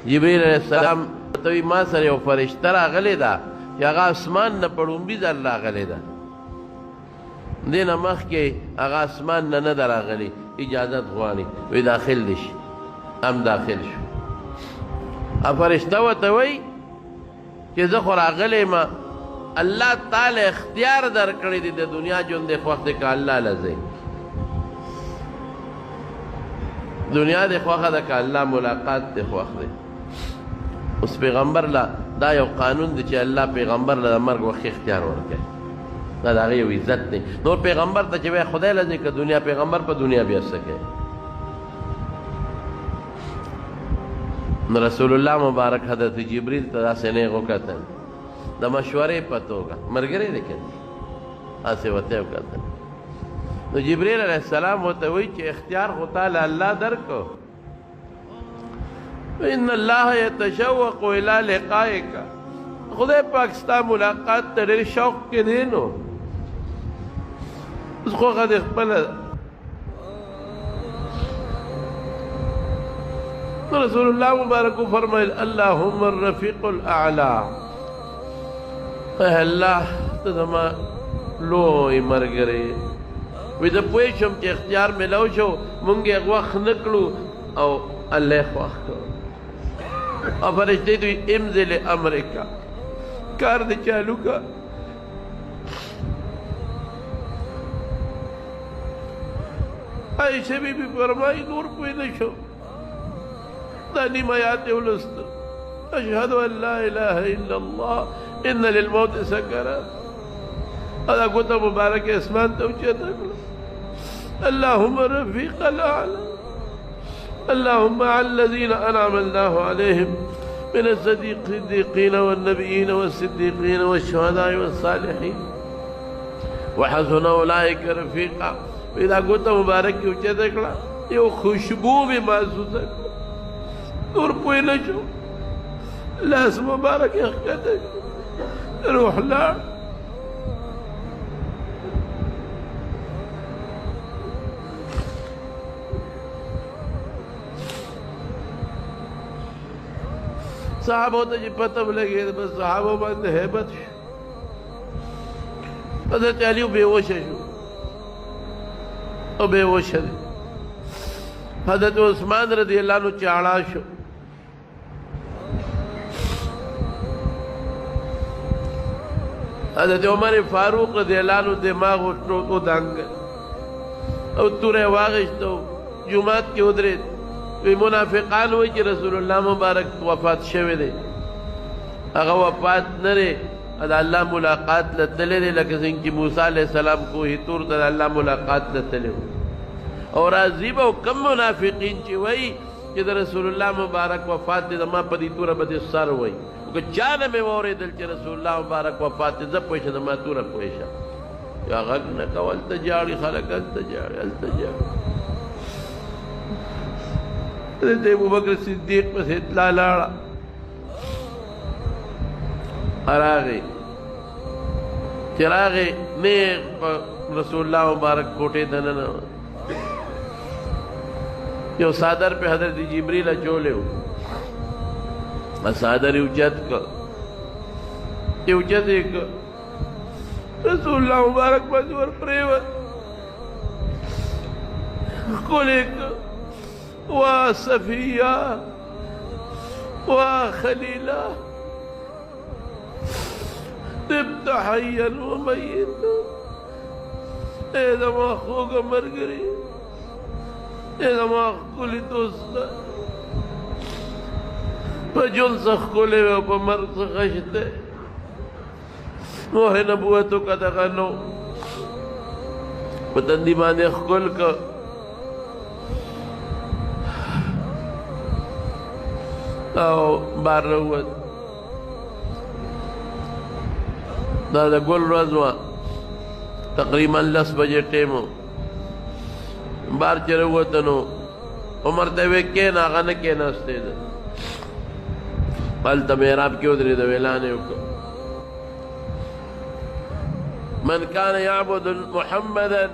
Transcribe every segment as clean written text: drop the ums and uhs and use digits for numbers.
جبريل عليه السلام ته ما سره یو فرشته راغلی ده چې هغه اسمان نه په لومبي ځل راغلی ده، دې نه مخکې هغه اسمان نه ده راغلی، اجازت غواړي وی داخل دي شي. هم داخل شو. فرشته ورته وایي چې زه خو راغلی یم، الله تعالی اختیار درکړی دی د دنیا ژوند دې خوښ دی که الله له ځئ، دنیا دې خوښه ده که الله ملاقات دې خوښ دی. اوس پیغمبر له دا یو قانون دی چې الله پیغمبر له د مرګ وخت اختیار ورکوي، دا د هغې یو عزت دی. نور پیغمبر ته چې وایي خدای له ځئ که دنیا، پیغمبر په دنیا بیا څه کوي؟ نو رسول الله مبارک حضرت جبریل ته داسې نیغ وکتل د مشورې په توګه، ملګری دی که داسې ورته یې وکتل. نو جبریل علیه السلام ورته وایي چې اختیار خو تا له الله درکړو، ان الله یتشوق الی لقائک، خدای پاک ستا ملاقات ته ډېر شوق کې دی. نو اوس خوښه دې خپله ده. رسول الله مبارک فرمایل اللهم الرفیق الاعلی، اے الله ته زما لوی ملګری وي. زه پوه شم چې اختیار میلاو شو، مونږ یې وخت نه کړو او الله یې خوښ کړو. او فرشتې دوی امضل امریکا، کار دې چالو کا. عائشہ بی بی فرمائی نور پوه نه شو، دا نیم آیات یې ولوستل، اشهد ان لا اله الا الله ان للموت سکرات. دا ګوته مبارکه اسمان ته اوچته کړه، اللهم رفیق الاعلى، اللهم على الذين انعم الله عليهم من الصديقين والنبيين والصديقين والشهداء والصالحين وحسن اولئك رفيقا. دا ګوته مبارکه اوچته کړه، یو خوشبو به محسوسه کړه. نور پوه نه شو، لاس مبارک یې ښکته کړه، روح لاړ. صحابو ته چې پته ولګېده بس صحابو باندې هیبت شو. حضرت علي بېهوشه شو او بېهوشه دی. حضرت عثمان رضی اللہ عنہ چاڑا شو. حضرت عمر فاروق رضی اللہ عنہ دماغ و دانگ او تورے واغشتو جماعت کی ادرید وی منافقان ہوئی کہ رسول اللہ مبارک وفات شوے دے، اگا وفات نرے ادا اللہ ملاقات لتلے دے، لکہ سنگ کی موسیٰ علیہ السلام کو ہی تور دا اللہ ملاقات لتلے ہو. اور عزیبہ و کم منافقین چی وئی کہ دا رسول اللہ مبارک وفات دے دما پدی تورا بدی سر ہوئی کہ چانا میں وورے دل چی رسول اللہ مبارک وفات دے زب پوشا دما تورا پوشا یا غگ نکو التجاڑی خلق التجاڑی التجاڑی. حضرت ابو بکر صدیق پس اطلاع لارا اراغی چراغی نیغ رسول اللہ مبارک کوٹے دننا یو صادر پہ حضرت جبریل اچولے ہو، صادر اوچت کا اوچت ایک رسول اللہ مبارک مجور پریوت کل ایک وا صفیہ وا خلیلہ تبت حیا و میت. اے زمان خوگا مرگری، اے زمان کلی دوستا پا جن سخ کلے و پا مرگ سخشتے موہ نبوتو کا دغنو پا تندی مانے خکل کا او بار روت دا گل رزوان تقریبا 10 بجے ٹیمو بار چروتنو عمر دوے کینا آغا نکینا استے دا قلتا میراب کیوں دری دا ویلانے کو من کان یعبد محمدا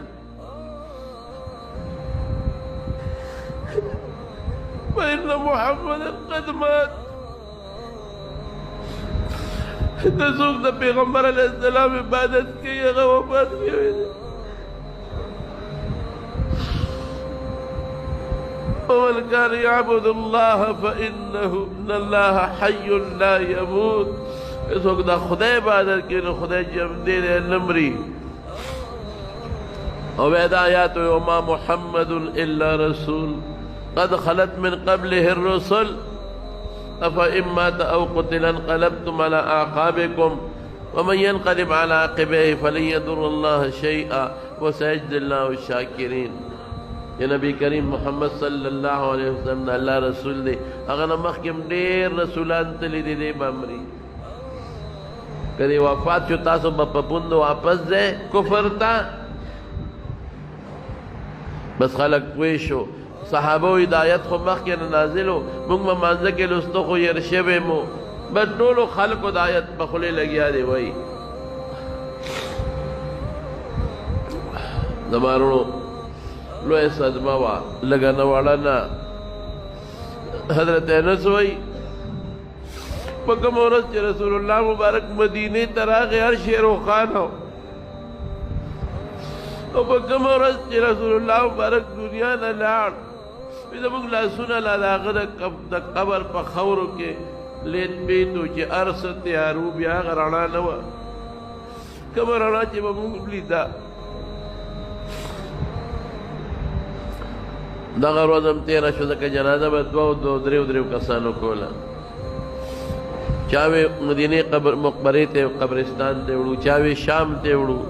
فإن محمدا قد مات. د څوک د پیغمبر علیه السلام عبادت کوي هغه وفات شوی دی. ومن كان يعبد الله فإن الله حي لا يموت. څوک د خدای عبادت کوي نو خدای ژوندی دی نه مري. او بیا دا آیات وما محمد الا رسول قد خلت من قبله الرسل أفإن مات أو قتل انقلبتم على أعقابكم ومن ينقلب على عقبيه فلن يضر الله شيئا وسيجزي الله الشاكرين. یا نبی کریم محمد صلی الله علیه وسلم الله رسول دی. هغه نه مخکې ډېر رسولان تللي دي دی به مري. که دی وفات شو تاسو به په پوندو واپس ځئ کفر ته. بس خلک پوه شو. صحابه و هدایت خو مخکې نه نازل و، موږ به مانځه کې لوستو خو ير شوی مو. بس ټولو خلکو د آیت په خولې لګیا دی وایي. زما وروڼو لویه صدمه وه، لږه نه وړه نه. حضرت انس وایي په کومه ورځ چې رسول الله مبارک مدینې ته راغی هر شی روښانه و. او په کومه ورځ چې رسول الله مبارک دنیا نه لاړ زموږ لاسونه لا د هغه د قبر په خاورو کې لید پید و چې هر څه تیارو بیا هغه رڼا نه وه. کومه رڼا چې به موږ لیده. دغه ورځ هم تېره شوه ځکه جنازه به دوه درېو کسانو کوله. چا وې مدینې مقبرې ته قبرستان ته وړو، چا وې شام ته وړو.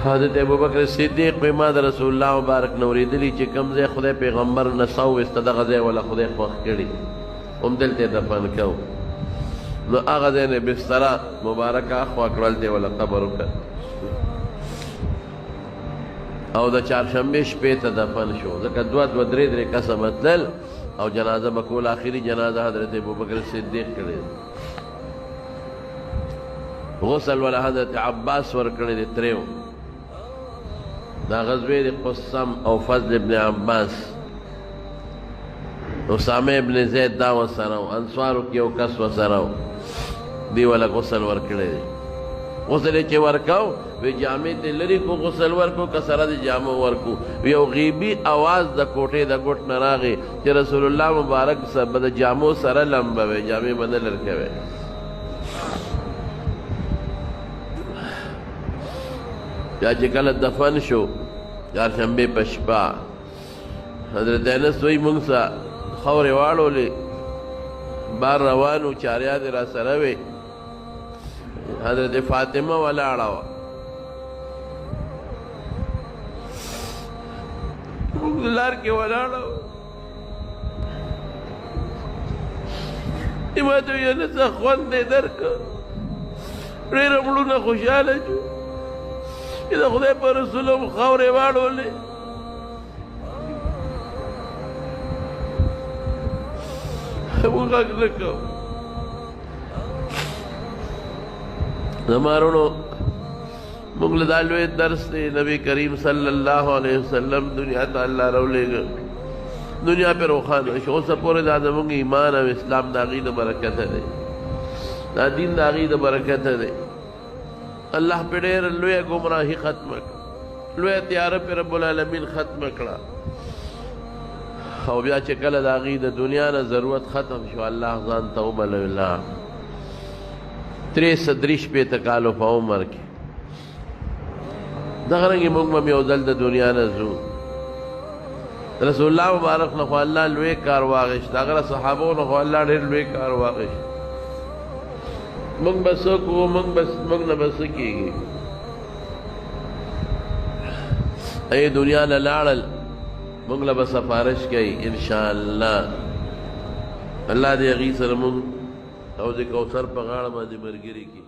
حضرت ابوبکر صدیق وایي ما د رسول الله مبارک نه اورېدلي چې کوم ځای خدای پیغمبر نڅا وویسته دغه ځای والا خدای خوښ کړي همدلته یې دفن کوو. نو هغه ځای نه بستره مبارکه اخوا کړه هلته یې والا قبر وکړ او د چهارشنبې شپې ته دفن شو. ځکه دوه درې کسه به تلل او جنازه به کول. آخري جنازه حضرت ابوبکر صدیق کړې. غسل والا حضرت عباس ورکړی دی تریو. دا غزوې د قسم او فضل ابن عباس اسامه ابن زید دا ورسره و. انصارو کې یو کس ورسره و. دی والا غسل ورکړی دی. غسل یې چې ورکاو وی جامې ته لرې کو غسل ورکو که سره د جامو ورکو. یو غیبي اواز د کوټې د ګوټ نه راغی چې رسول الله مبارک به د جامو سره لمبوي، جامې به نه لرکوي. بیا چې کله دفن شو چهارشنبې په شپه حضرت انس وایي موږ سه خاورې واړولې بار روان و چاریات یې راسره وې. حضرت فاطمه ولاړه وه. موږ لار کې ولاړه وه. ما ته ویې انسه خوند دې درکړه. ډېره مړونه خوشحاله شو چې د خدای په رسول هم خاورې واړولې. موږ غږ نه کوو. زما وروڼو موږ له دا لوی درس دی. نبی کریم صلی الله علیه وسلم دنیا ته الله راولېږه، دنیا پې روښانه شو. اوسه پورې دا زموږ ایمان او اسلام د هغې د برکته دی، دا دین د هغې د برکته دی. الله پہ ډېر لویه ګمراهي ختمه کړه، لویه تیاره پې رب العالمین ختمه کړه. او بیا چې کله د هغې د دنیا نه ضرورت ختم شو الله ځان ته وبلوي لاړ. 63 کالو په عمر کې. دغه رنګې موږ به یو ځل د دنیا نه ځو. رسول الله مبارک نه خو الله لوی کار واخیست، هغه صحابو نه خو الله ډېر لوی کار واخیست. موږ به څه کوو؟ موږ نه به څه کېږي؟ ای دنیا نه لاړل موږ له به سفارش کوي انشاءالله. الله دې هغې سره موږ او د کوثر په غاړه باندې ملګري کړي.